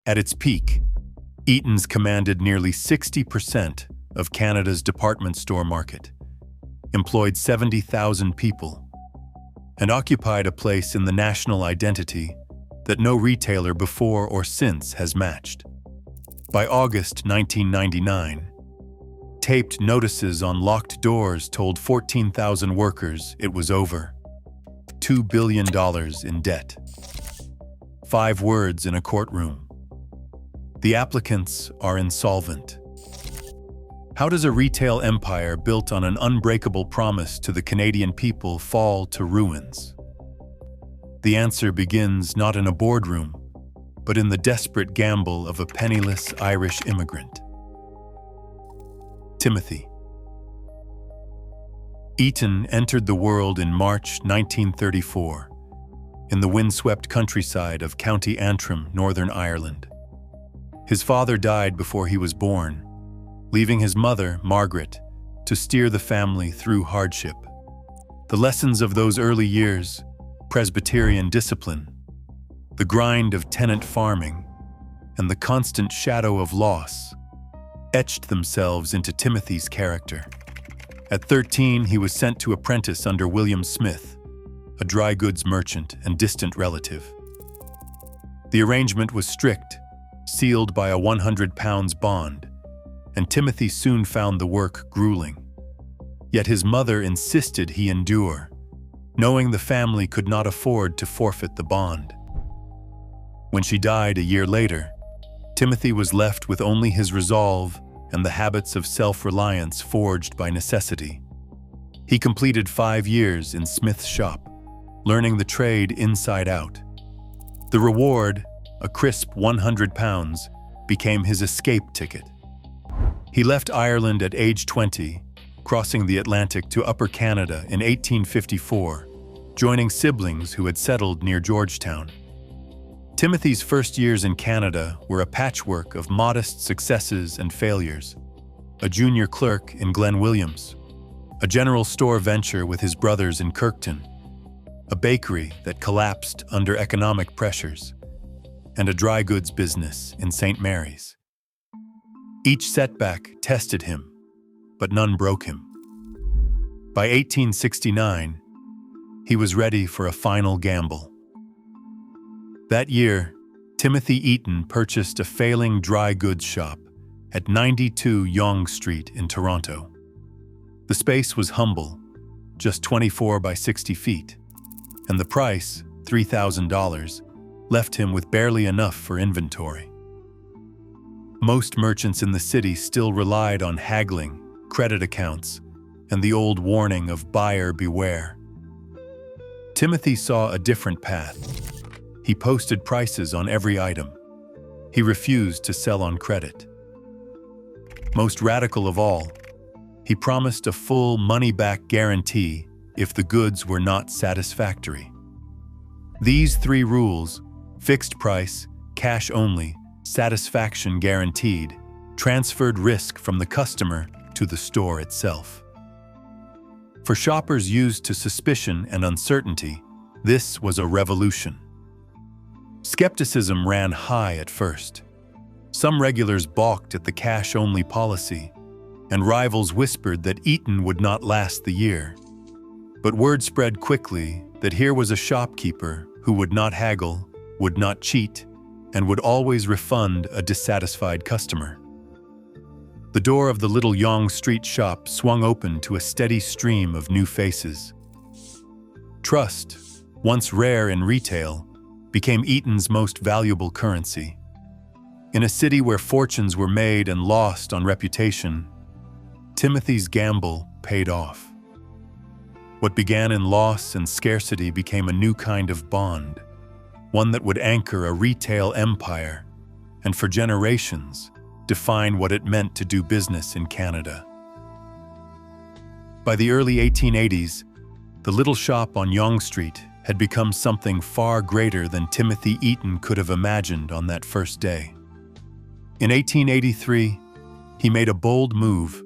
At its peak, Eaton's commanded nearly 60% of Canada's department store market, employed 70,000 people, and occupied a place in the national identity that no retailer before or since has matched. By August 1999, taped notices on locked doors told 14,000 workers it was over. $2 billion in debt. 5 words in a courtroom. The applicants are insolvent. How does a retail empire built on an unbreakable promise to the Canadian people fall to ruins? The answer begins not in a boardroom, but in the desperate gamble of a penniless Irish immigrant. Timothy. Eaton entered the world in March 1934, in the windswept countryside of County Antrim, Northern Ireland. His father died before he was born, leaving his mother, Margaret, to steer the family through hardship. The lessons of those early years, Presbyterian discipline, the grind of tenant farming, and the constant shadow of loss, etched themselves into Timothy's character. At 13, he was sent to apprentice under William Smith, a dry goods merchant and distant relative. The arrangement was strict, sealed by a £100 bond, and Timothy soon found the work grueling. Yet his mother insisted he endure, knowing the family could not afford to forfeit the bond. When she died a year later, Timothy was left with only his resolve and the habits of self-reliance forged by necessity. He completed 5 years in Smith's shop, learning the trade inside out. The reward, a crisp £100, became his escape ticket. He left Ireland at age 20, crossing the Atlantic to Upper Canada in 1854, joining siblings who had settled near Georgetown. Timothy's first years in Canada were a patchwork of modest successes and failures. A junior clerk in Glen Williams, a general store venture with his brothers in Kirkton, a bakery that collapsed under economic pressures, and a dry goods business in St. Mary's. Each setback tested him, but none broke him. By 1869, he was ready for a final gamble. That year, Timothy Eaton purchased a failing dry goods shop at 92 Yonge Street in Toronto. The space was humble, just 24 by 60 feet, and the price, $3,000, left him with barely enough for inventory. Most merchants in the city still relied on haggling, credit accounts, and the old warning of buyer beware. Timothy saw a different path. He posted prices on every item. He refused to sell on credit. Most radical of all, he promised a full money-back guarantee if the goods were not satisfactory. These 3 rules, fixed price, cash only, satisfaction guaranteed, transferred risk from the customer to the store itself. For shoppers used to suspicion and uncertainty, this was a revolution. Skepticism ran high at first. Some regulars balked at the cash-only policy, and rivals whispered that Eaton would not last the year. But word spread quickly that here was a shopkeeper who would not haggle, would not cheat, and would always refund a dissatisfied customer. The door of the little Yonge Street shop swung open to a steady stream of new faces. Trust, once rare in retail, became Eaton's most valuable currency. In a city where fortunes were made and lost on reputation, Timothy's gamble paid off. What began in loss and scarcity became a new kind of bond, one that would anchor a retail empire and for generations define what it meant to do business in Canada. By the early 1880s, the little shop on Yonge Street had become something far greater than Timothy Eaton could have imagined on that first day. In 1883, he made a bold move,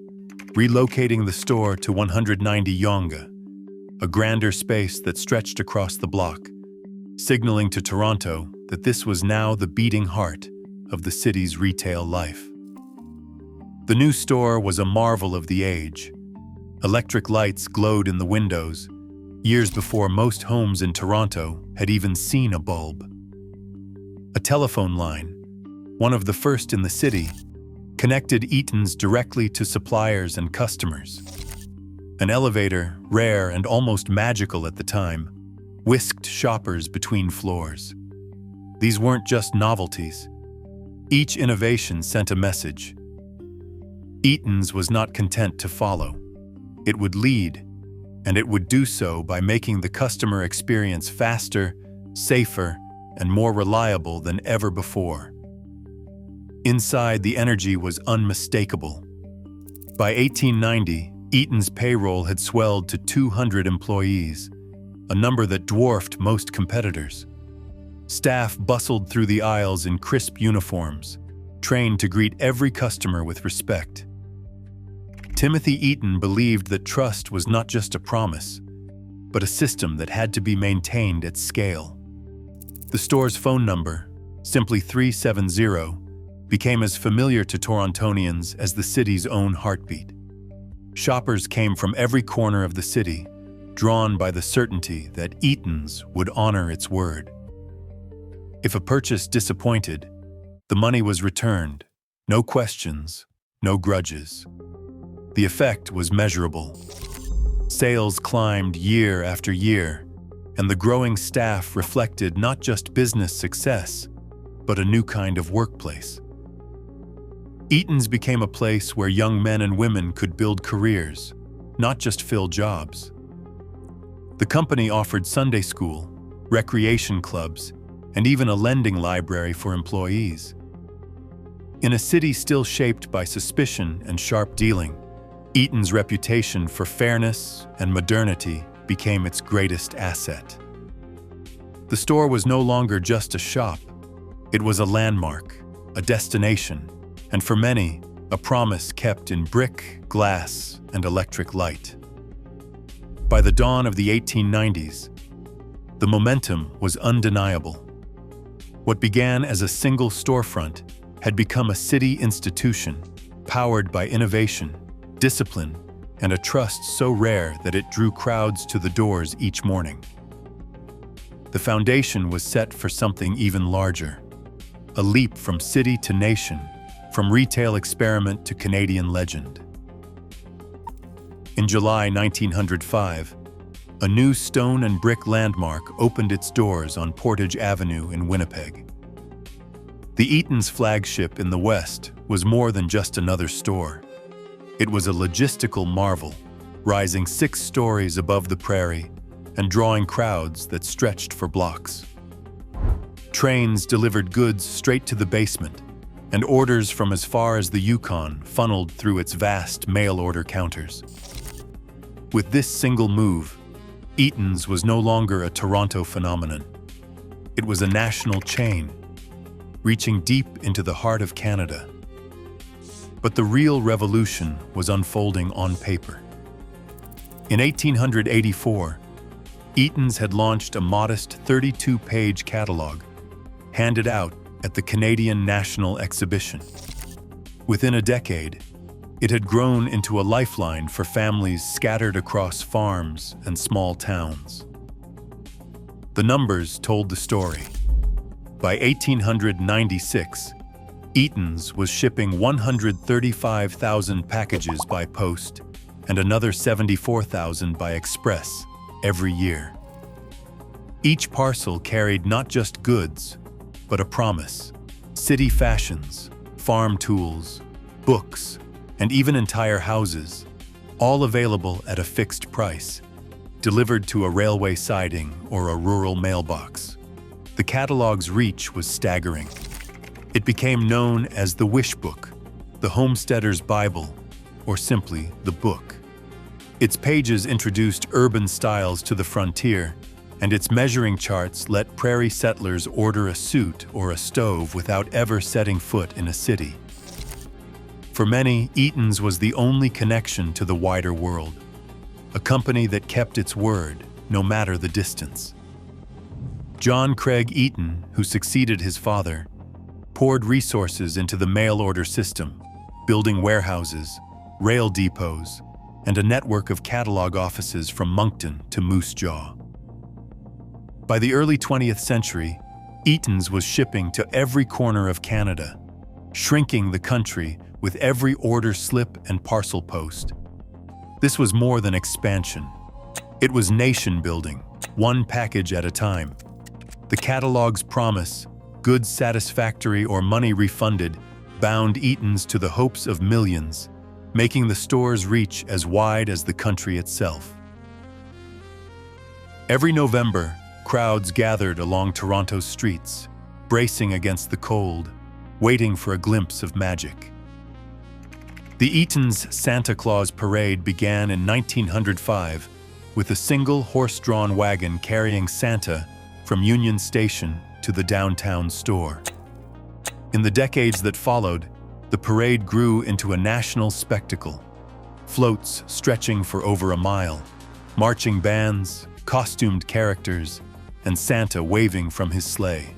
relocating the store to 190 Yonge, a grander space that stretched across the block, signaling to Toronto that this was now the beating heart of the city's retail life. The new store was a marvel of the age. Electric lights glowed in the windows, years before most homes in Toronto had even seen a bulb. A telephone line, one of the first in the city, connected Eaton's directly to suppliers and customers. An elevator, rare and almost magical at the time, whisked shoppers between floors. These weren't just novelties. Each innovation sent a message. Eaton's was not content to follow. It would lead, and it would do so by making the customer experience faster, safer, and more reliable than ever before. Inside, the energy was unmistakable. By 1890, Eaton's payroll had swelled to 200 employees, a number that dwarfed most competitors. Staff bustled through the aisles in crisp uniforms, trained to greet every customer with respect. Timothy Eaton believed that trust was not just a promise, but a system that had to be maintained at scale. The store's phone number, simply 370, became as familiar to Torontonians as the city's own heartbeat. Shoppers came from every corner of the city, drawn by the certainty that Eaton's would honor its word. If a purchase disappointed, the money was returned, no questions, no grudges. The effect was measurable. Sales climbed year after year, and the growing staff reflected not just business success, but a new kind of workplace. Eaton's became a place where young men and women could build careers, not just fill jobs. The company offered Sunday school, recreation clubs, and even a lending library for employees. In a city still shaped by suspicion and sharp dealing, Eaton's reputation for fairness and modernity became its greatest asset. The store was no longer just a shop. It was a landmark, a destination, and for many, a promise kept in brick, glass, and electric light. By the dawn of the 1890s, the momentum was undeniable. What began as a single storefront had become a city institution, powered by innovation, discipline, and a trust so rare that it drew crowds to the doors each morning. The foundation was set for something even larger, a leap from city to nation, from retail experiment to Canadian legend. In July 1905, a new stone and brick landmark opened its doors on Portage Avenue in Winnipeg. The Eaton's flagship in the West was more than just another store. It was a logistical marvel, rising 6 stories above the prairie and drawing crowds that stretched for blocks. Trains delivered goods straight to the basement, and orders from as far as the Yukon funneled through its vast mail-order counters. With this single move, Eaton's was no longer a Toronto phenomenon. It was a national chain, reaching deep into the heart of Canada. But the real revolution was unfolding on paper. In 1884, Eaton's had launched a modest 32-page catalog, handed out at the Canadian National Exhibition. Within a decade, it had grown into a lifeline for families scattered across farms and small towns. The numbers told the story. By 1896, Eaton's was shipping 135,000 packages by post and another 74,000 by express every year. Each parcel carried not just goods, but a promise: city fashions, farm tools, books, and even entire houses, all available at a fixed price, delivered to a railway siding or a rural mailbox. The catalog's reach was staggering. It became known as the Wish Book, the Homesteader's Bible, or simply the book. Its pages introduced urban styles to the frontier, and its measuring charts let prairie settlers order a suit or a stove without ever setting foot in a city. For many, Eaton's was the only connection to the wider world, a company that kept its word, no matter the distance. John Craig Eaton, who succeeded his father, poured resources into the mail-order system, building warehouses, rail depots, and a network of catalog offices from Moncton to Moose Jaw. By the early 20th century, Eaton's was shipping to every corner of Canada, shrinking the country with every order slip and parcel post. This was more than expansion. It was nation-building, one package at a time. The catalog's promise, goods satisfactory or money refunded, bound Eaton's to the hopes of millions, making the store's reach as wide as the country itself. Every November, crowds gathered along Toronto's streets, bracing against the cold, waiting for a glimpse of magic. The Eaton's Santa Claus Parade began in 1905 with a single horse-drawn wagon carrying Santa from Union Station to the downtown store. In the decades that followed, the parade grew into a national spectacle. Floats stretching for over a mile, marching bands, costumed characters, and Santa waving from his sleigh.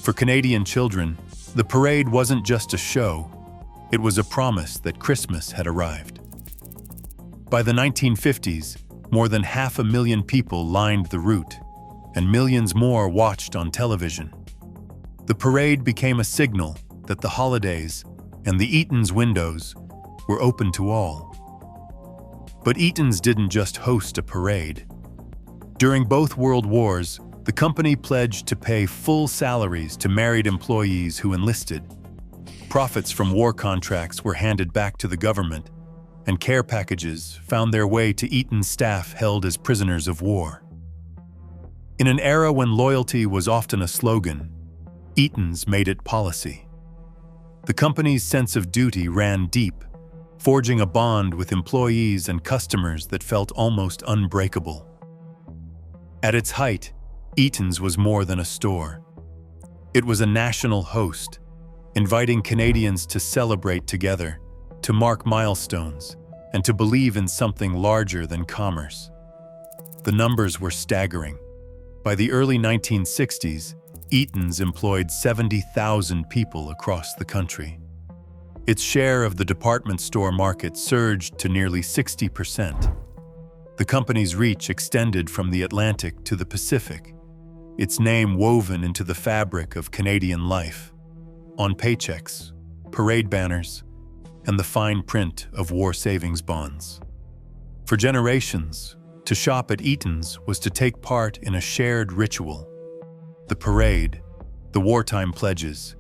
For Canadian children, the parade wasn't just a show, it was a promise that Christmas had arrived. By the 1950s, more than 500,000 people lined the route, and millions more watched on television. The parade became a signal that the holidays and the Eaton's windows were open to all. But Eaton's didn't just host a parade. During both World Wars, the company pledged to pay full salaries to married employees who enlisted. Profits from war contracts were handed back to the government, and care packages found their way to Eaton's staff held as prisoners of war. In an era when loyalty was often a slogan, Eaton's made it policy. The company's sense of duty ran deep, forging a bond with employees and customers that felt almost unbreakable. At its height, Eaton's was more than a store. It was a national host, inviting Canadians to celebrate together, to mark milestones, and to believe in something larger than commerce. The numbers were staggering. By the early 1960s, Eaton's employed 70,000 people across the country. Its share of the department store market surged to nearly 60%. The company's reach extended from the Atlantic to the Pacific, its name woven into the fabric of Canadian life, on paychecks, parade banners, and the fine print of war savings bonds. For generations, to shop at Eaton's was to take part in a shared ritual. The parade, the wartime pledges,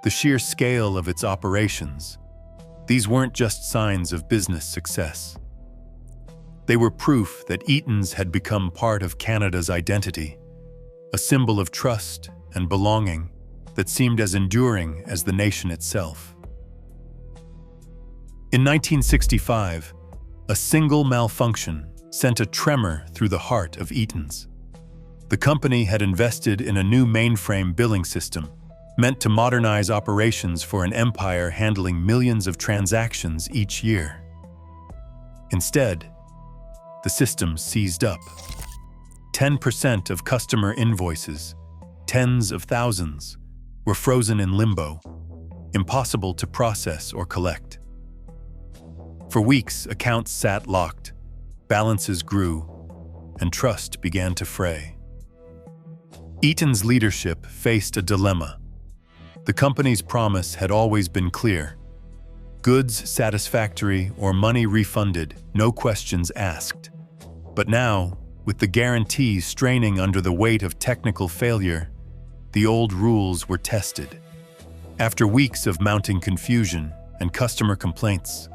the sheer scale of its operations, these weren't just signs of business success. They were proof that Eaton's had become part of Canada's identity, a symbol of trust and belonging that seemed as enduring as the nation itself. In 1965, a single malfunction sent a tremor through the heart of Eaton's. The company had invested in a new mainframe billing system, meant to modernize operations for an empire handling millions of transactions each year. Instead, the system seized up. 10% of customer invoices, tens of thousands, were frozen in limbo, impossible to process or collect. For weeks, accounts sat locked, balances grew, and trust began to fray. Eaton's leadership faced a dilemma. The company's promise had always been clear: goods satisfactory or money refunded, no questions asked. But now, with the guarantees straining under the weight of technical failure, the old rules were tested. After weeks of mounting confusion and customer complaints,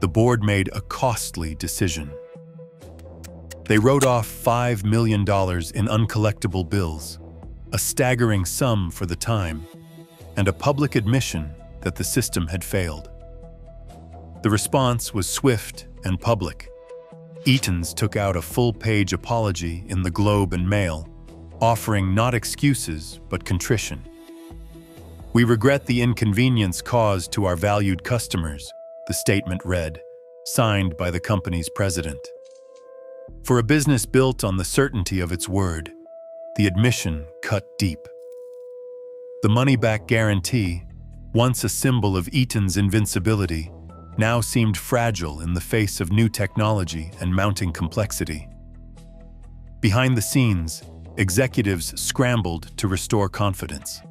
the board made a costly decision. They wrote off $5 million in uncollectible bills, a staggering sum for the time, and a public admission that the system had failed. The response was swift and public. Eaton's took out a full-page apology in the Globe and Mail, offering not excuses but contrition. "We regret the inconvenience caused to our valued customers," the statement read, signed by the company's president. For a business built on the certainty of its word, the admission cut deep. The money-back guarantee, once a symbol of Eaton's invincibility, now seemed fragile in the face of new technology and mounting complexity. Behind the scenes, executives scrambled to restore confidence.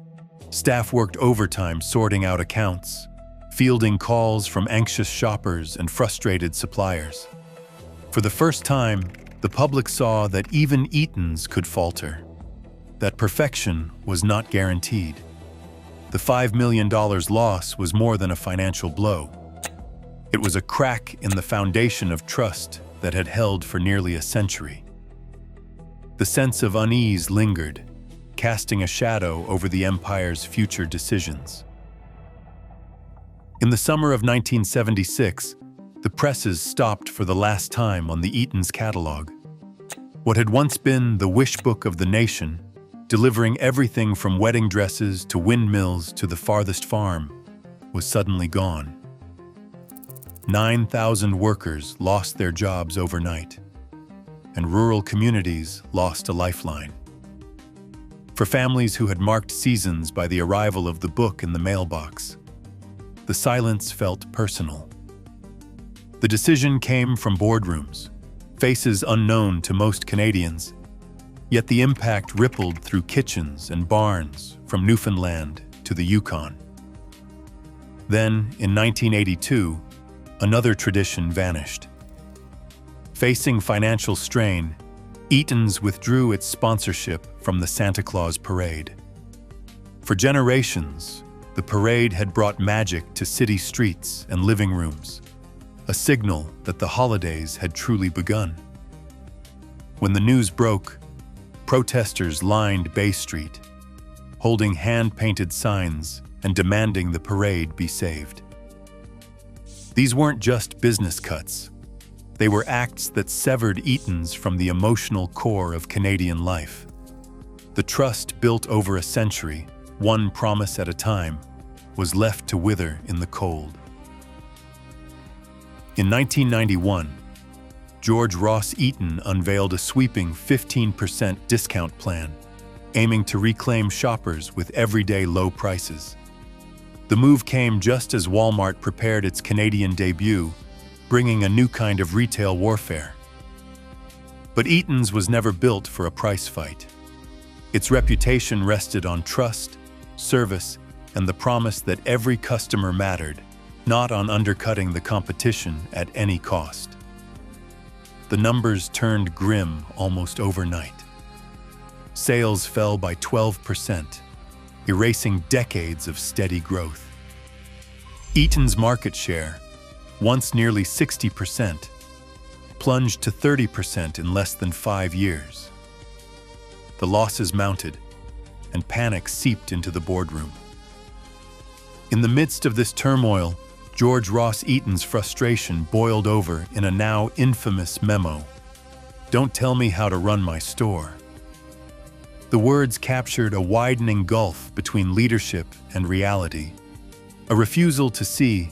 Staff worked overtime sorting out accounts, fielding calls from anxious shoppers and frustrated suppliers. For the first time, the public saw that even Eaton's could falter, that perfection was not guaranteed. The $5 million loss was more than a financial blow. It was a crack in the foundation of trust that had held for nearly a century. The sense of unease lingered, casting a shadow over the empire's future decisions. In the summer of 1976, the presses stopped for the last time on the Eaton's catalog. What had once been the wish book of the nation, delivering everything from wedding dresses to windmills to the farthest farm, was suddenly gone. 9,000 workers lost their jobs overnight, and rural communities lost a lifeline. For families who had marked seasons by the arrival of the book in the mailbox, the silence felt personal. The decision came from boardrooms, faces unknown to most Canadians, yet the impact rippled through kitchens and barns from Newfoundland to the Yukon. Then, in 1982, another tradition vanished. Facing financial strain, Eaton's withdrew its sponsorship from the Santa Claus Parade. For generations, the parade had brought magic to city streets and living rooms, a signal that the holidays had truly begun. When the news broke, protesters lined Bay Street, holding hand-painted signs and demanding the parade be saved. These weren't just business cuts. They were acts that severed Eaton's from the emotional core of Canadian life. The trust built over a century, one promise at a time, was left to wither in the cold. In 1991, George Ross Eaton unveiled a sweeping 15% discount plan, aiming to reclaim shoppers with everyday low prices. The move came just as Walmart prepared its Canadian debut, bringing a new kind of retail warfare. But Eaton's was never built for a price fight. Its reputation rested on trust, service, and the promise that every customer mattered, not on undercutting the competition at any cost. The numbers turned grim almost overnight. Sales fell by 12%, erasing decades of steady growth. Eaton's market share, once nearly 60%, plunged to 30% in less than 5 years. The losses mounted, and panic seeped into the boardroom. In the midst of this turmoil, George Ross Eaton's frustration boiled over in a now infamous memo. "Don't tell me how to run my store." The words captured a widening gulf between leadership and reality, a refusal to see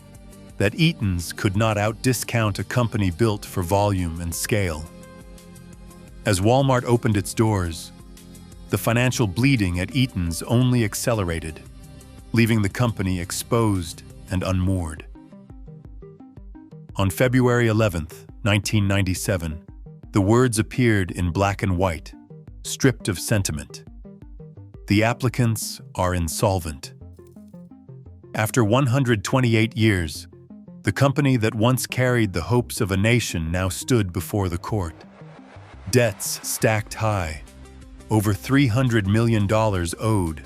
that Eaton's could not out-discount a company built for volume and scale. As Walmart opened its doors, the financial bleeding at Eaton's only accelerated, leaving the company exposed and unmoored. On February 11, 1997, the words appeared in black and white, stripped of sentiment. "The applicants are insolvent." After 128 years, the company that once carried the hopes of a nation now stood before the court. Debts stacked high, over $300 million owed,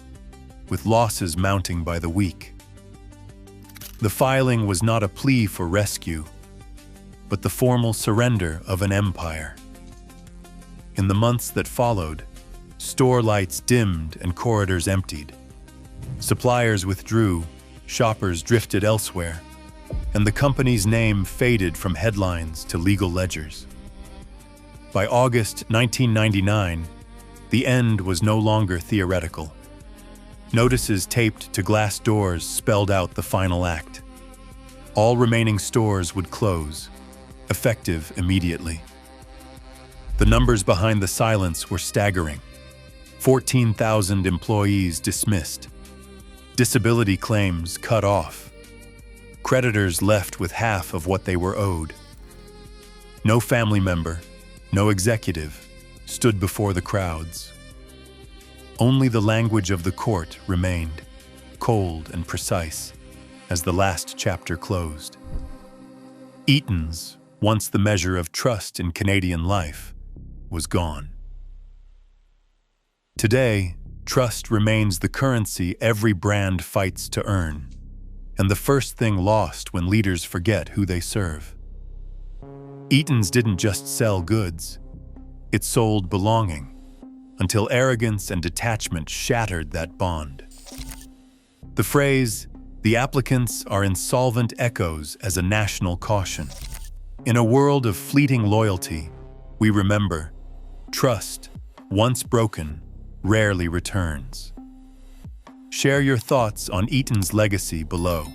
with losses mounting by the week. The filing was not a plea for rescue, but the formal surrender of an empire. In the months that followed, store lights dimmed and corridors emptied. Suppliers withdrew, shoppers drifted elsewhere, and the company's name faded from headlines to legal ledgers. By August 1999, the end was no longer theoretical. Notices taped to glass doors spelled out the final act. All remaining stores would close, effective immediately. The numbers behind the silence were staggering. 14,000 employees dismissed, Disability claims cut off. Creditors left with half of what they were owed. No family member, no executive, stood before the crowds. Only the language of the court remained, cold and precise, as the last chapter closed. Eaton's, once the measure of trust in Canadian life, was gone. Today, trust remains the currency every brand fights to earn, and the first thing lost when leaders forget who they serve. Eaton's didn't just sell goods, it sold belonging, until arrogance and detachment shattered that bond. The phrase, "the applicants are insolvent," echoes as a national caution. In a world of fleeting loyalty, we remember, trust, once broken, rarely returns. Share your thoughts on Eaton's legacy below.